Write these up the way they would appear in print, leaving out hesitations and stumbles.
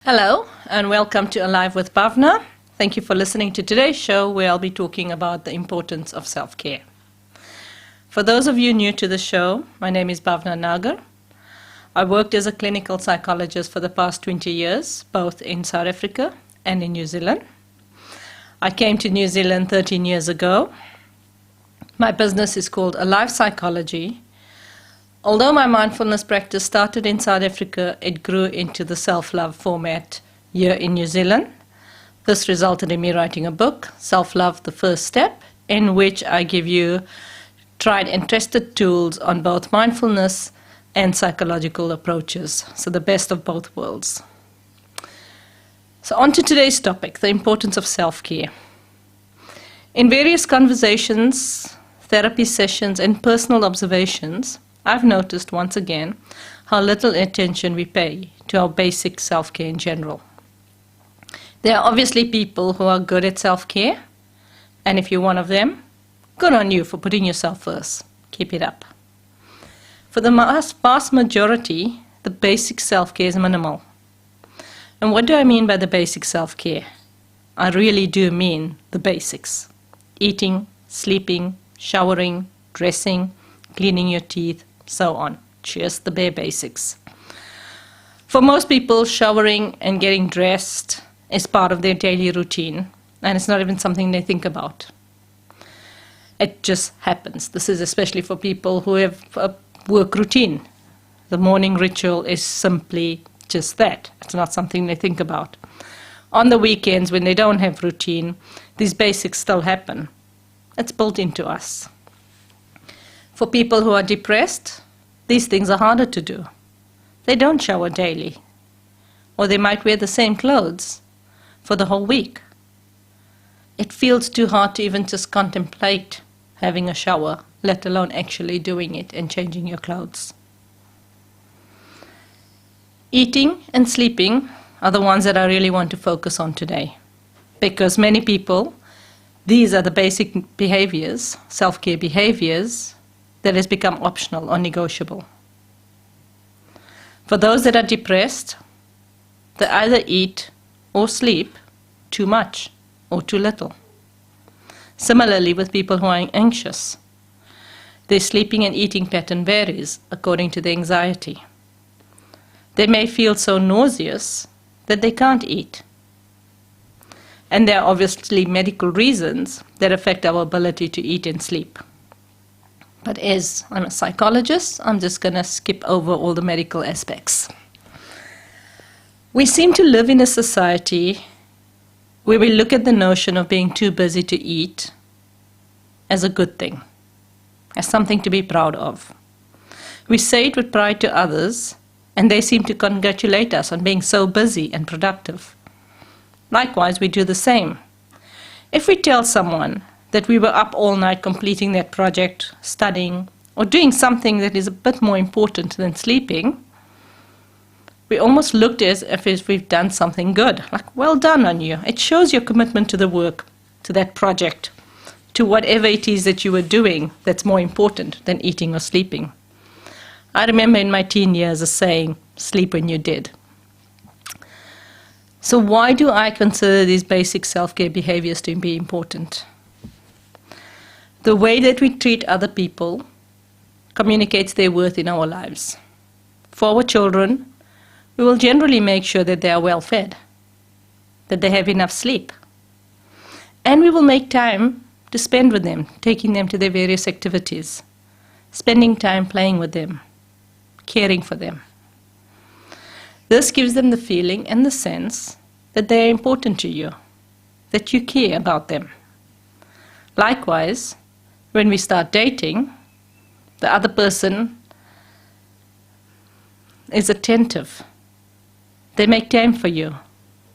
Hello, and welcome to Alive with Bhavna. Thank you for listening to today's show, where I'll be talking about the importance of self-care. For those of you new to the show, my name is Bhavna Nagar. I worked as a clinical psychologist for the past 20 years, both in South Africa and in New Zealand. I came to New Zealand 13 years ago. My business is called Alive Psychology. Although my mindfulness practice started in South Africa, it grew into the self-love format here in New Zealand. This resulted in me writing a book, Self-Love, the First Step, in which I give you tried and tested tools on both mindfulness and psychological approaches, so the best of both worlds. So on to today's topic, the importance of self-care. In various conversations, therapy sessions, and personal observations, I've noticed once again how little attention we pay to our basic self-care in general. There are obviously people who are good at self-care, and if you're one of them, good on you for putting yourself first. Keep it up. For the vast majority, the basic self-care is minimal. And what do I mean by the basic self-care? I really do mean the basics. Eating, sleeping, showering, dressing, cleaning your teeth, so on. Just the bare basics. For most people, showering and getting dressed is part of their daily routine, and it's not even something they think about. It just happens. This is especially for people who have a work routine. The morning ritual is simply just that. It's not something they think about. On the weekends, when they don't have routine, these basics still happen. It's built into us. For people who are depressed, these things are harder to do. They don't shower daily, or they might wear the same clothes for the whole week. It feels too hard to even just contemplate having a shower, let alone actually doing it and changing your clothes. Eating and sleeping are the ones that I really want to focus on today, because many people, these are the basic behaviors, self-care behaviors, that has become optional or negotiable. For those that are depressed, they either eat or sleep too much or too little. Similarly, with people who are anxious, their sleeping and eating pattern varies according to the anxiety. They may feel so nauseous that they can't eat. And there are obviously medical reasons that affect our ability to eat and sleep. But as I'm a psychologist, I'm just going to skip over all the medical aspects. We seem to live in a society where we look at the notion of being too busy to eat as a good thing, as something to be proud of. We say it with pride to others, and they seem to congratulate us on being so busy and productive. Likewise, we do the same. If we tell someone that we were up all night completing that project, studying, or doing something that is a bit more important than sleeping, we almost looked as if we've done something good. Like, well done on you. It shows your commitment to the work, to that project, to whatever it is that you were doing that's more important than eating or sleeping. I remember in my teen years a saying, sleep when you're dead. So why do I consider these basic self-care behaviors to be important? The way that we treat other people communicates their worth in our lives. For our children, we will generally make sure that they are well fed, that they have enough sleep. And we will make time to spend with them, taking them to their various activities, spending time playing with them, caring for them. This gives them the feeling and the sense that they are important to you, that you care about them. Likewise, when we start dating, the other person is attentive. They make time for you.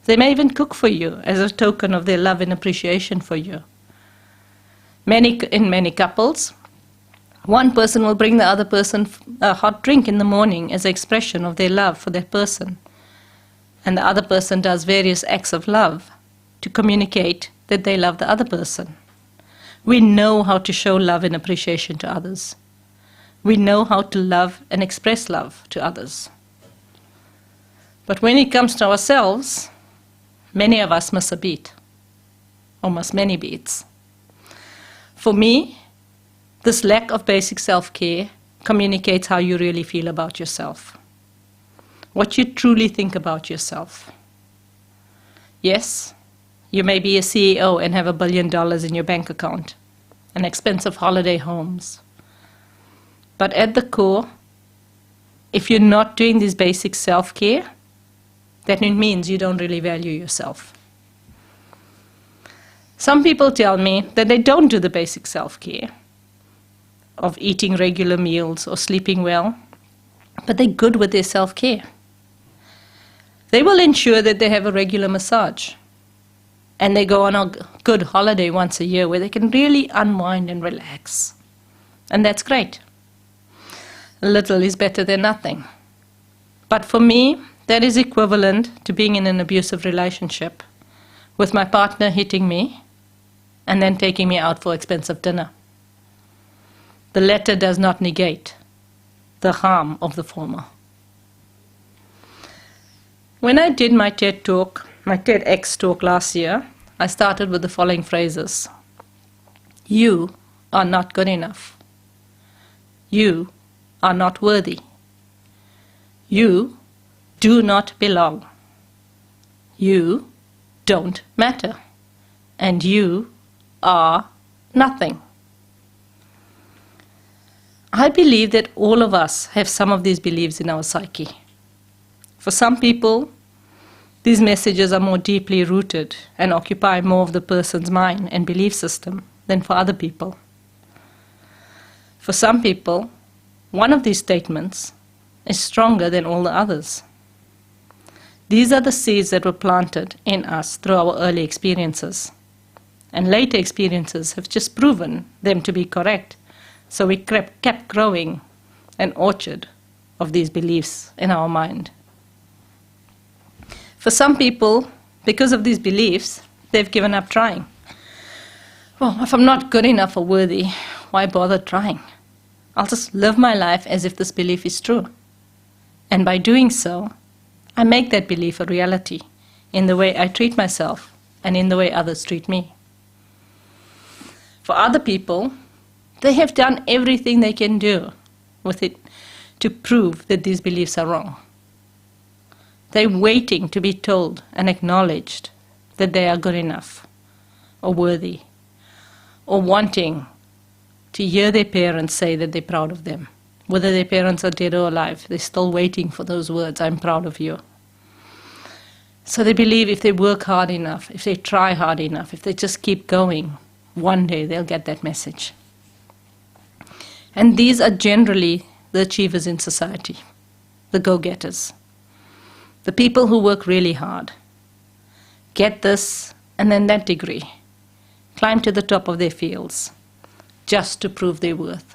They may even cook for you as a token of their love and appreciation for you. In many couples, one person will bring the other person a hot drink in the morning as an expression of their love for that person. And the other person does various acts of love to communicate that they love the other person. We know how to show love and appreciation to others. We know how to love and express love to others. But when it comes to ourselves, many of us miss a beat, almost many beats. For me, this lack of basic self-care communicates how you really feel about yourself, what you truly think about yourself. Yes, you may be a CEO and have $1 billion in your bank account and expensive holiday homes. But at the core, if you're not doing this basic self-care, then it means you don't really value yourself. Some people tell me that they don't do the basic self-care of eating regular meals or sleeping well, but they're good with their self-care. They will ensure that they have a regular massage, and they go on a good holiday once a year where they can really unwind and relax. And that's great. A little is better than nothing. But for me, that is equivalent to being in an abusive relationship with my partner hitting me and then taking me out for expensive dinner. The latter does not negate the harm of the former. When I did my TEDx talk last year, I started with the following phrases. You are not good enough. You are not worthy. You do not belong. You don't matter. And you are nothing. I believe that all of us have some of these beliefs in our psyche. For some people, these messages are more deeply rooted and occupy more of the person's mind and belief system than for other people. For some people, one of these statements is stronger than all the others. These are the seeds that were planted in us through our early experiences. And later experiences have just proven them to be correct. So we kept growing an orchard of these beliefs in our mind. For some people, because of these beliefs, they've given up trying. Well, if I'm not good enough or worthy, why bother trying? I'll just live my life as if this belief is true. And by doing so, I make that belief a reality in the way I treat myself and in the way others treat me. For other people, they have done everything they can do with it to prove that these beliefs are wrong. They're waiting to be told and acknowledged that they are good enough or worthy, or wanting to hear their parents say that they're proud of them. Whether their parents are dead or alive, they're still waiting for those words, I'm proud of you. So they believe if they work hard enough, if they try hard enough, if they just keep going, one day they'll get that message. And these are generally the achievers in society, the go-getters, the people who work really hard, get this and then that degree, climb to the top of their fields, just to prove their worth,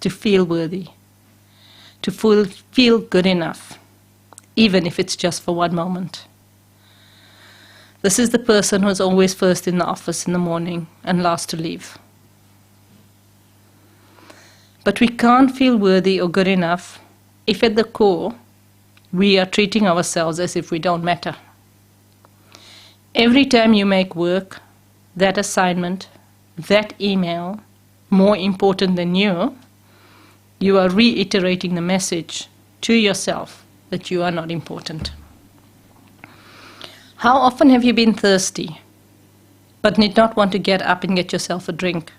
to feel worthy, to feel good enough, even if it's just for one moment. This is the person who's always first in the office in the morning and last to leave. But we can't feel worthy or good enough if at the core we are treating ourselves as if we don't matter. Every time you make work, that assignment, that email, more important than you, you are reiterating the message to yourself that you are not important. How often have you been thirsty, but did not want to get up and get yourself a drink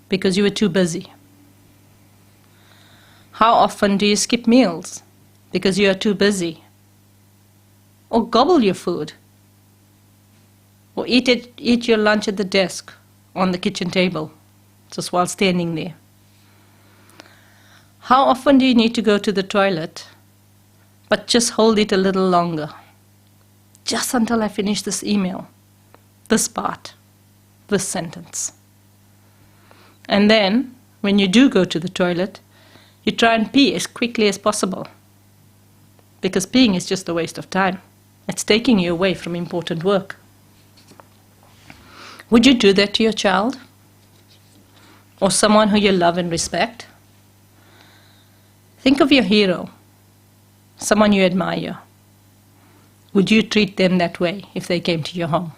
because you were too busy? How often do you skip meals because you are too busy? Or gobble your food? Or eat your lunch at the desk on the kitchen table, just while standing there? How often do you need to go to the toilet, but just hold it a little longer? Just until I finish this email, this part, this sentence. And then, when you do go to the toilet, you try and pee as quickly as possible. Because peeing is just a waste of time. It's taking you away from important work. Would you do that to your child? Or someone who you love and respect? Think of your hero, someone you admire, Would you treat them that way if they came to your home?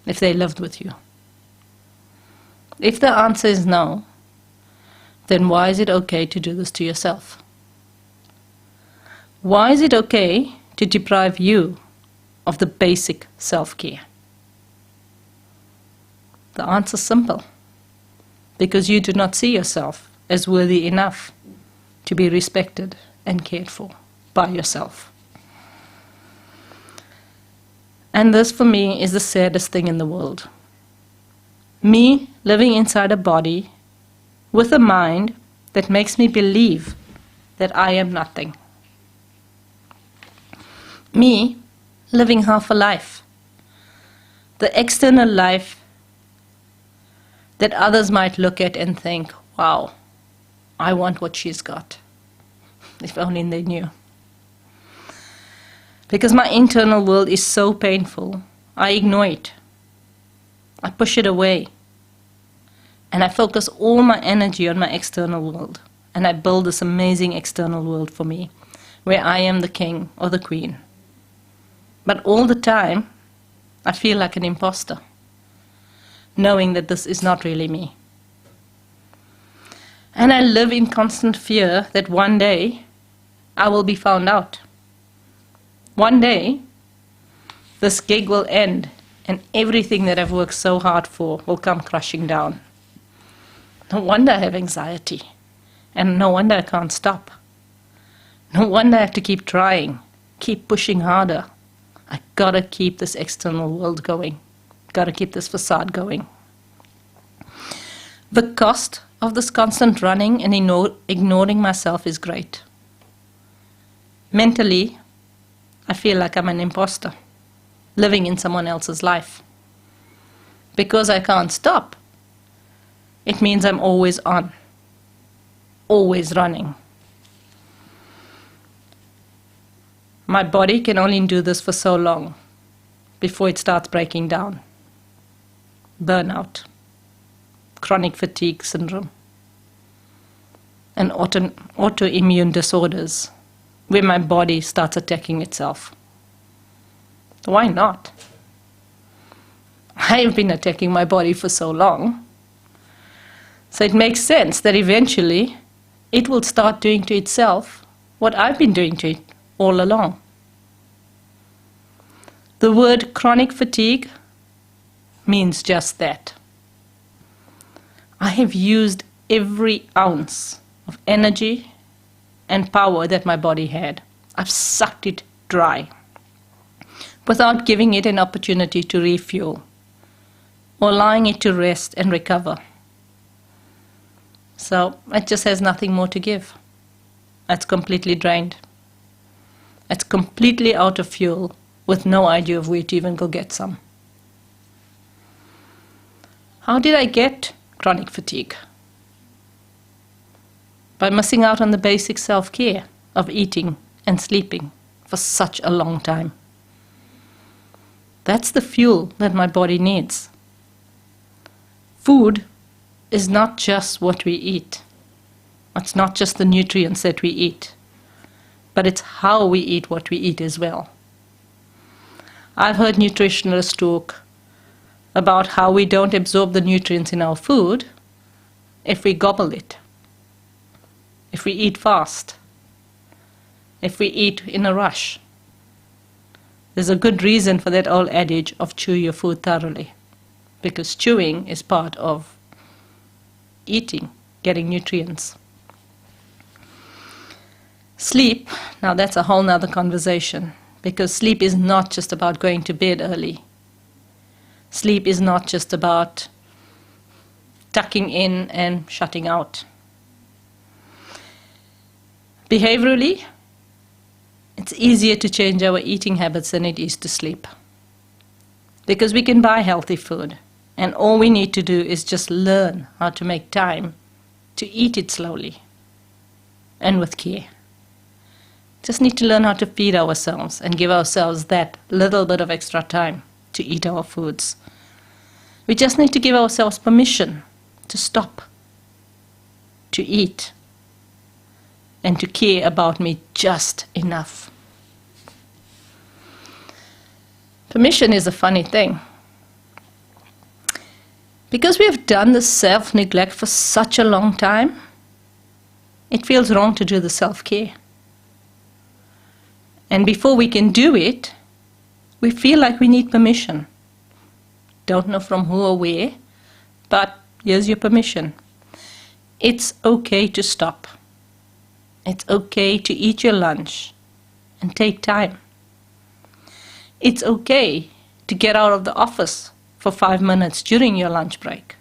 If they lived with you? If the answer is no, then why is it okay to do this to yourself? Why is it okay to deprive you of the basic self-care? The answer is simple. Because you do not see yourself as worthy enough to be respected and cared for by yourself. And this, for me, is the saddest thing in the world. Me living inside a body with a mind that makes me believe that I am nothing. Me living half a life. The external life that others might look at and think, wow, I want what she's got. If only they knew. Because my internal world is so painful, I ignore it. I push it away. And I focus all my energy on my external world. And I build this amazing external world for me, where I am the king or the queen. But all the time, I feel like an imposter, knowing that this is not really me. And I live in constant fear that one day I will be found out. One day, this gig will end and everything that I've worked so hard for will come crashing down. No wonder I have anxiety, and no wonder I can't stop. No wonder I have to keep trying, keep pushing harder. I gotta keep this external world going. Gotta keep this facade going. The cost of this constant running and ignoring myself is great. Mentally, I feel like I'm an imposter, living in someone else's life. Because I can't stop, it means I'm always on, always running. My body can only do this for so long before it starts breaking down. Burnout, chronic fatigue syndrome, and autoimmune disorders, where my body starts attacking itself. Why not? I have been attacking my body for so long. So it makes sense that eventually it will start doing to itself what I've been doing to it all along. The word chronic fatigue means just that. I have used every ounce of energy and power that my body had. I've sucked it dry without giving it an opportunity to refuel or allowing it to rest and recover. So it just has nothing more to give. It's completely drained. It's completely out of fuel with no idea of where to even go get some. How did I get chronic fatigue? By missing out on the basic self-care of eating and sleeping for such a long time. That's the fuel that my body needs. Food is not just what we eat. It's not just the nutrients that we eat, but it's how we eat what we eat as well. I've heard nutritionists talk about how we don't absorb the nutrients in our food if we gobble it, if we eat fast, if we eat in a rush. There's a good reason for that old adage of chew your food thoroughly, because chewing is part of eating, getting nutrients. Sleep, now that's a whole nother conversation, because sleep is not just about going to bed early. Sleep is not just about tucking in and shutting out. Behaviorally, it's easier to change our eating habits than it is to sleep. Because we can buy healthy food, and all we need to do is just learn how to make time to eat it slowly and with care. Just need to learn how to feed ourselves and give ourselves that little bit of extra time to eat our foods. We just need to give ourselves permission to stop, to eat, and to care about me just enough. Permission is a funny thing. Because we have done the self-neglect for such a long time, it feels wrong to do the self-care. And before we can do it, we feel like we need permission. Don't know from who or where, but here's your permission. It's okay to stop. It's okay to eat your lunch and take time. It's okay to get out of the office for 5 minutes during your lunch break.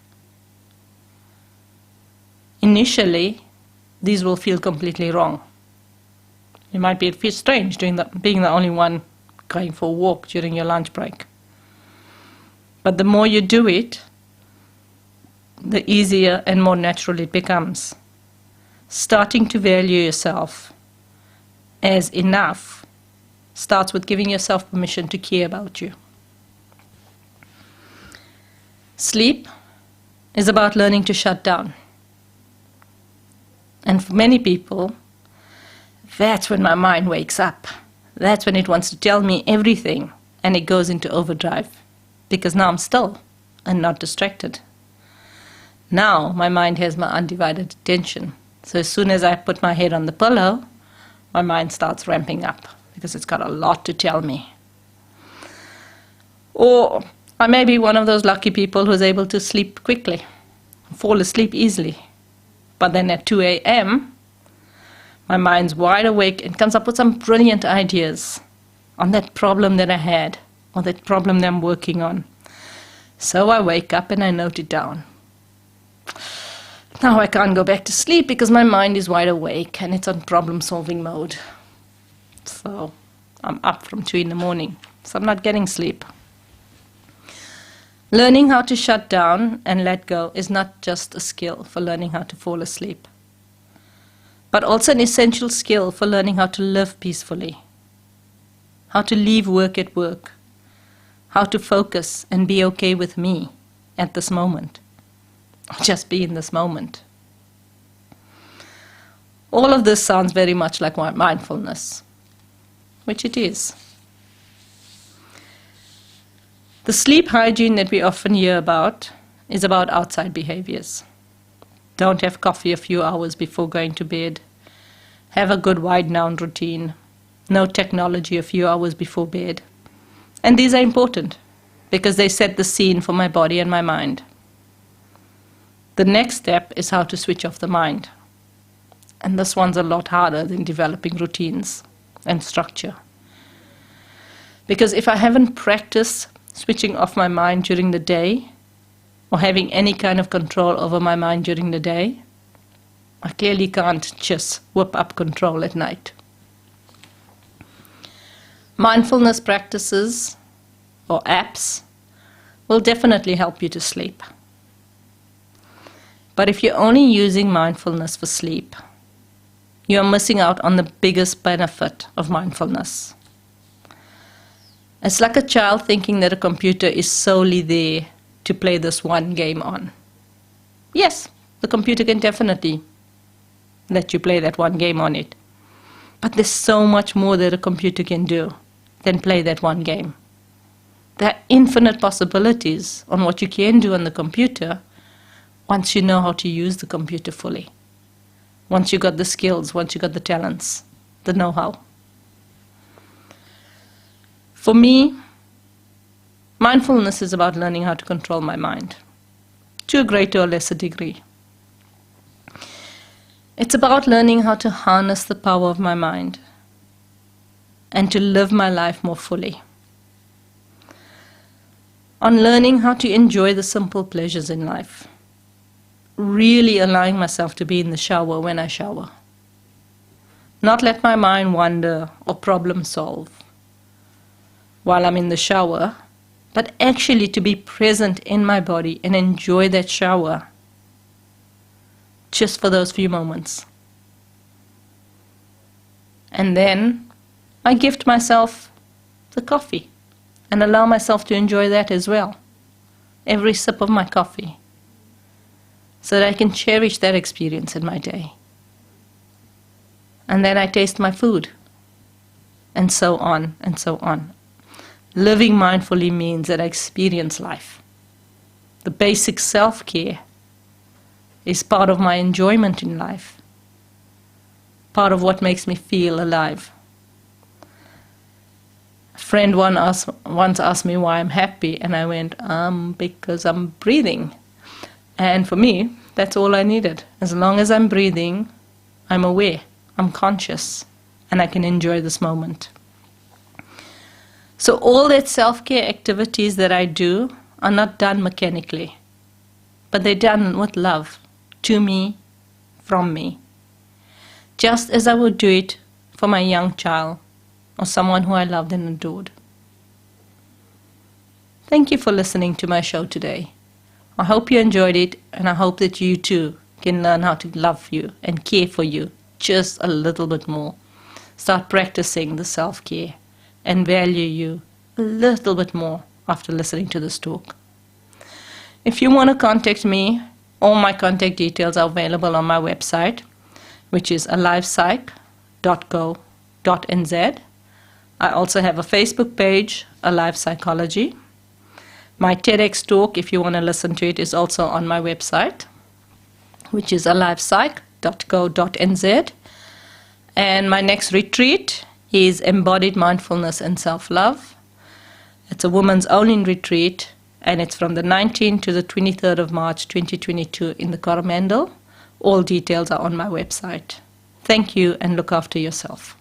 Initially, these will feel completely wrong. You might feel strange being the only one going for a walk during your lunch break. But the more you do it, the easier and more natural it becomes. Starting to value yourself as enough starts with giving yourself permission to care about you. Sleep is about learning to shut down. And for many people, that's when my mind wakes up. That's when it wants to tell me everything, and it goes into overdrive. Because now I'm still and not distracted. Now my mind has my undivided attention. So as soon as I put my head on the pillow, my mind starts ramping up because it's got a lot to tell me. Or I may be one of those lucky people who's able to sleep quickly, fall asleep easily. But then at 2 a.m., my mind's wide awake and comes up with some brilliant ideas on that problem that I had or that problem that I'm working on. So I wake up and I note it down. Now I can't go back to sleep because my mind is wide awake and it's on problem-solving mode. So I'm up from 2 in the morning, so I'm not getting sleep. Learning how to shut down and let go is not just a skill for learning how to fall asleep, but also an essential skill for learning how to live peacefully, how to leave work at work, how to focus and be okay with me at this moment, just be in this moment. All of this sounds very much like mindfulness, which it is. The sleep hygiene that we often hear about is about outside behaviors. Don't have coffee a few hours before going to bed. Have a good wind-down routine. No technology a few hours before bed. And these are important because they set the scene for my body and my mind. The next step is how to switch off the mind. And this one's a lot harder than developing routines and structure. Because if I haven't practiced switching off my mind during the day, or having any kind of control over my mind during the day, I clearly can't just whip up control at night. Mindfulness practices or apps will definitely help you to sleep. But if you're only using mindfulness for sleep, you are missing out on the biggest benefit of mindfulness. It's like a child thinking that a computer is solely there to play this one game on. Yes, the computer can definitely let you play that one game on it. But there's so much more that a computer can do than play that one game. There are infinite possibilities on what you can do on the computer once you know how to use the computer fully. Once you got the skills, once you got the talents, the know-how. For me, mindfulness is about learning how to control my mind, to a greater or lesser degree. It's about learning how to harness the power of my mind and to live my life more fully. On learning how to enjoy the simple pleasures in life. Really allowing myself to be in the shower when I shower. Not let my mind wander or problem solve while I'm in the shower, but actually to be present in my body and enjoy that shower just for those few moments. And then I gift myself the coffee and allow myself to enjoy that as well. Every sip of my coffee. So that I can cherish that experience in my day. And then I taste my food. And so on and so on. Living mindfully means that I experience life. The basic self-care is part of my enjoyment in life, part of what makes me feel alive. A friend once asked me why I'm happy, and I went, because I'm breathing. And for me, that's all I needed. As long as I'm breathing, I'm aware, I'm conscious, and I can enjoy this moment. So all that self-care activities that I do are not done mechanically, but they're done with love, to me, from me. Just as I would do it for my young child or someone who I loved and adored. Thank you for listening to my show today. I hope you enjoyed it, and I hope that you too can learn how to love you and care for you just a little bit more. Start practicing the self-care and value you a little bit more after listening to this talk. If you want to contact me, all my contact details are available on my website, which is alivepsych.co.nz. I also have a Facebook page, Alive Psychology. My TEDx talk, if you want to listen to it, is also on my website, which is alivepsych.co.nz. And my next retreat is Embodied Mindfulness and Self-Love. It's a woman's only retreat, and it's from the 19th to the 23rd of March 2022 in the Coromandel. All details are on my website. Thank you, and look after yourself.